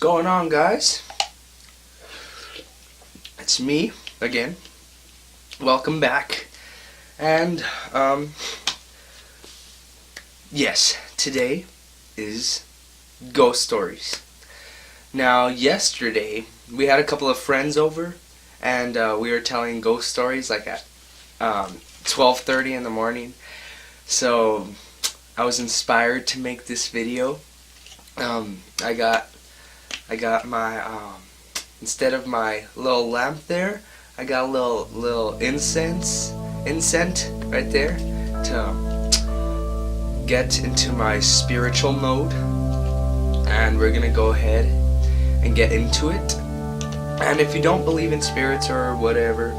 going on, guys? It's me again. Welcome back. And yes, today is ghost stories. Now, yesterday we had a couple of friends over, and we were telling ghost stories like at 12:30 in the morning. So I was inspired to make this video. I got my instead of my little lamp there, I got a little incense right there to get into my spiritual mode, and we're gonna go ahead and get into it. And if you don't believe in spirits or whatever,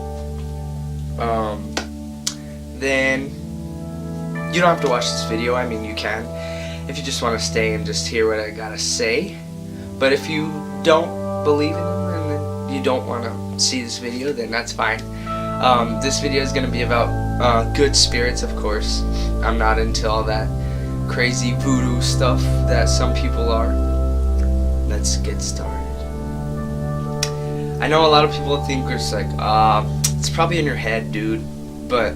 then you don't have to watch this video. I mean, you can if you just want to stay and just hear what I gotta say. But if you don't believe in them and you don't want to see this video, then that's fine. This video is gonna be about good spirits, of course. I'm not into all that crazy voodoo stuff that some people are. Let's get started. I know a lot of people think it's like, it's probably in your head, dude. But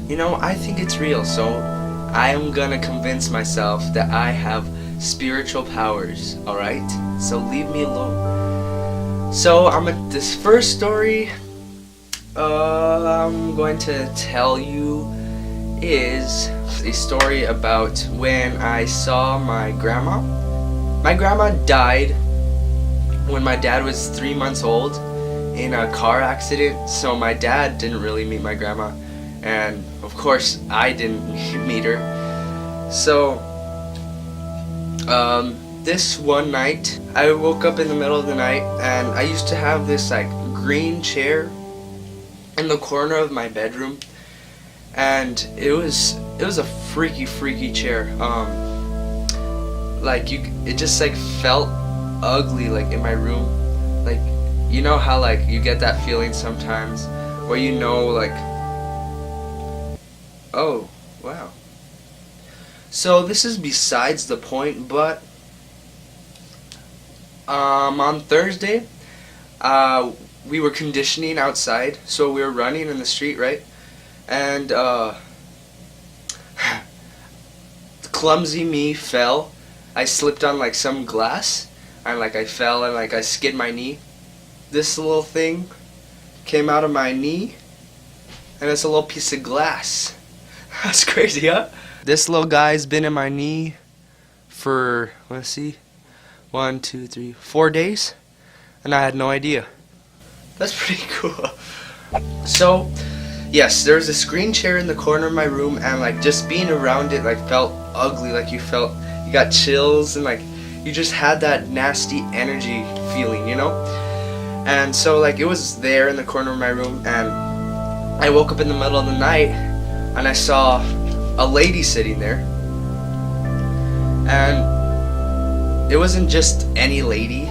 you know, I think it's real, so I am gonna convince myself that I have spiritual powers, alright? So leave me alone. So this first story I'm going to tell you is a story about when I saw my grandma. My grandma died when my dad was 3 months old in a car accident, so my dad didn't really meet my grandma. And of course I didn't meet her. So this one night I woke up in the middle of the night, and I used to have this like green chair in the corner of my bedroom, and it was a freaky chair. Like it just like felt ugly like in my room. Like, you know how like you get that feeling sometimes where you know like, oh, wow. So this is besides the point, but on Thursday, we were conditioning outside, so we were running in the street, right? And clumsy me fell. I slipped on like some glass, and like I fell and like I skid my knee. This little thing came out of my knee, and it's a little piece of glass. That's crazy, huh? This little guy's been in my knee for, let's see, 1, 2, 3, 4 days, and I had no idea. That's pretty cool. So, yes, there's a screen chair in the corner of my room, and like just being around it like felt ugly. Like you got chills, and like you just had that nasty energy feeling, you know? And so like it was there in the corner of my room, and I woke up in the middle of the night and I saw a lady sitting there, and it wasn't just any lady.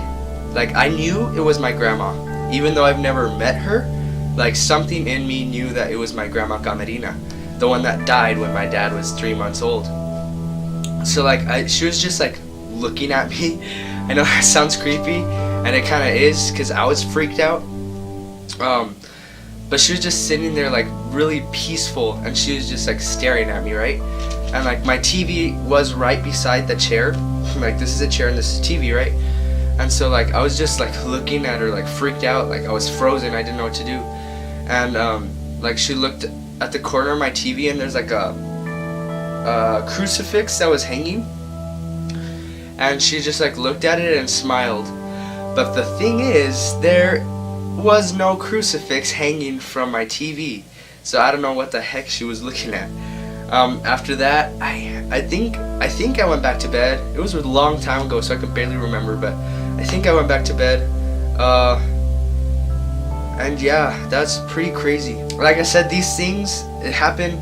Like, I knew it was my grandma, even though I've never met her. Like, something in me knew that it was my grandma Camerina, the one that died when my dad was 3 months old. So like she was just like looking at me. I know that sounds creepy, and it kind of is, because I was freaked out. But she was just sitting there like really peaceful, and she was just like staring at me, right? And like my TV was right beside the chair. Like, this is a chair and this is TV, right? And so like I was just like looking at her like freaked out, like I was frozen, I didn't know what to do. And like she looked at the corner of my TV, and there's like a crucifix that was hanging, and she just like looked at it and smiled. But the thing is, there was no crucifix hanging from my TV, so I don't know what the heck she was looking at. After that, I think I went back to bed. It was a long time ago, so I could barely remember, but I think I went back to bed. And yeah, that's pretty crazy. Like I said, these things, it happen.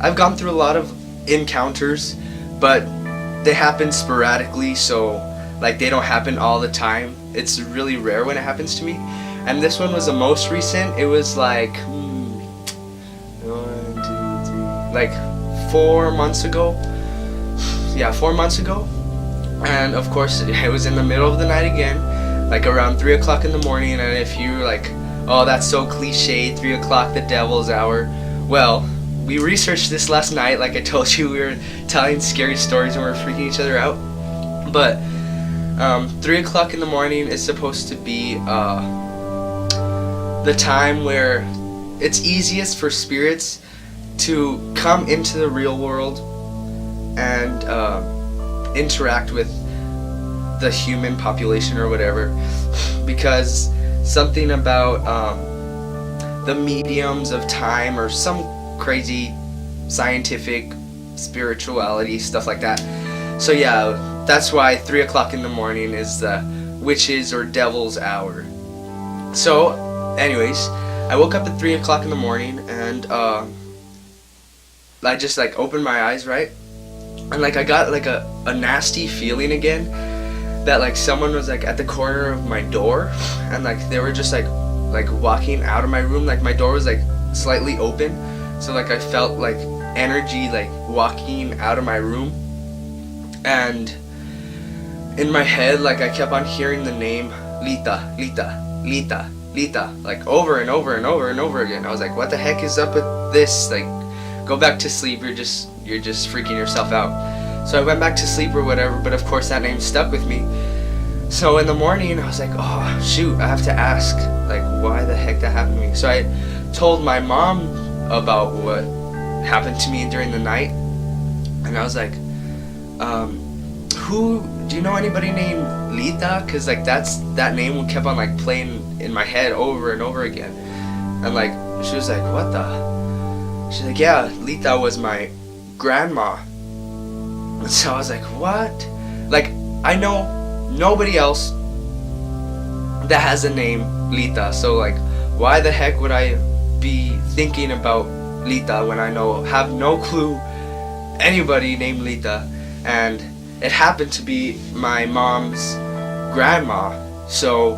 I've gone through a lot of encounters, but they happen sporadically, so like they don't happen all the time. It's really rare when it happens to me. And this one was the most recent. It was like 1, 2, 3, like 4 months ago. Yeah, 4 months ago. And of course, it was in the middle of the night again, like around 3 o'clock in the morning. And if you're like, oh, that's so cliche, 3 o'clock, the devil's hour. Well, we researched this last night. Like I told you, we were telling scary stories and we were freaking each other out. But 3 o'clock in the morning is supposed to be the time where it's easiest for spirits to come into the real world and interact with the human population or whatever, because something about the mediums of time or some crazy scientific spirituality stuff like that. So yeah, that's why 3 o'clock in the morning is the witches or devil's hour. So anyways, I woke up at 3 o'clock in the morning and I just like opened my eyes, right? And like I got like a nasty feeling again that like someone was like at the corner of my door, and like they were just like walking out of my room. Like my door was like slightly open, so like I felt like energy like walking out of my room. And in my head, like I kept on hearing the name Lita, Lita, Lita, Lita, like over and over and over and over again. I was like, what the heck is up with this? Like, go back to sleep, you're just freaking yourself out. So I went back to sleep or whatever, but of course that name stuck with me. So in the morning I was like, oh shoot, I have to ask like why the heck that happened to me. So I told my mom about what happened to me during the night, and I was like, do you know anybody named Lita? Cause like that name kept on like playing in my head over and over again. And like she was like, what the? She's like, yeah, Lita was my grandma. And so I was like, what? Like, I know nobody else that has a name Lita. So like, why the heck would I be thinking about Lita when I have no clue anybody named Lita? And it happened to be my mom's grandma. So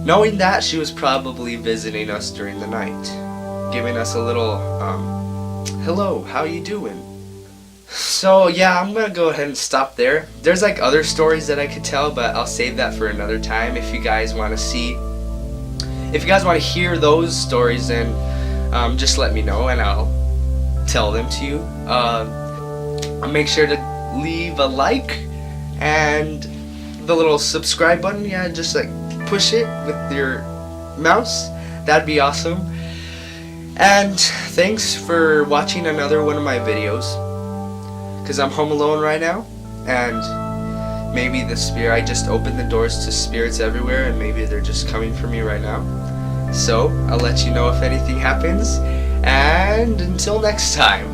knowing that, she was probably visiting us during the night, giving us a little hello, how you doing? So yeah, I'm gonna go ahead and stop there. There's like other stories that I could tell, but I'll save that for another time. If you guys want to hear those stories, then just let me know and I'll tell them to you. Make sure to leave a like and the little subscribe button. Yeah, just like push it with your mouse. That'd be awesome. And thanks for watching another one of my videos, because I'm home alone right now, and maybe I just opened the doors to spirits everywhere, and maybe they're just coming for me right now. So I'll let you know if anything happens, and until next time.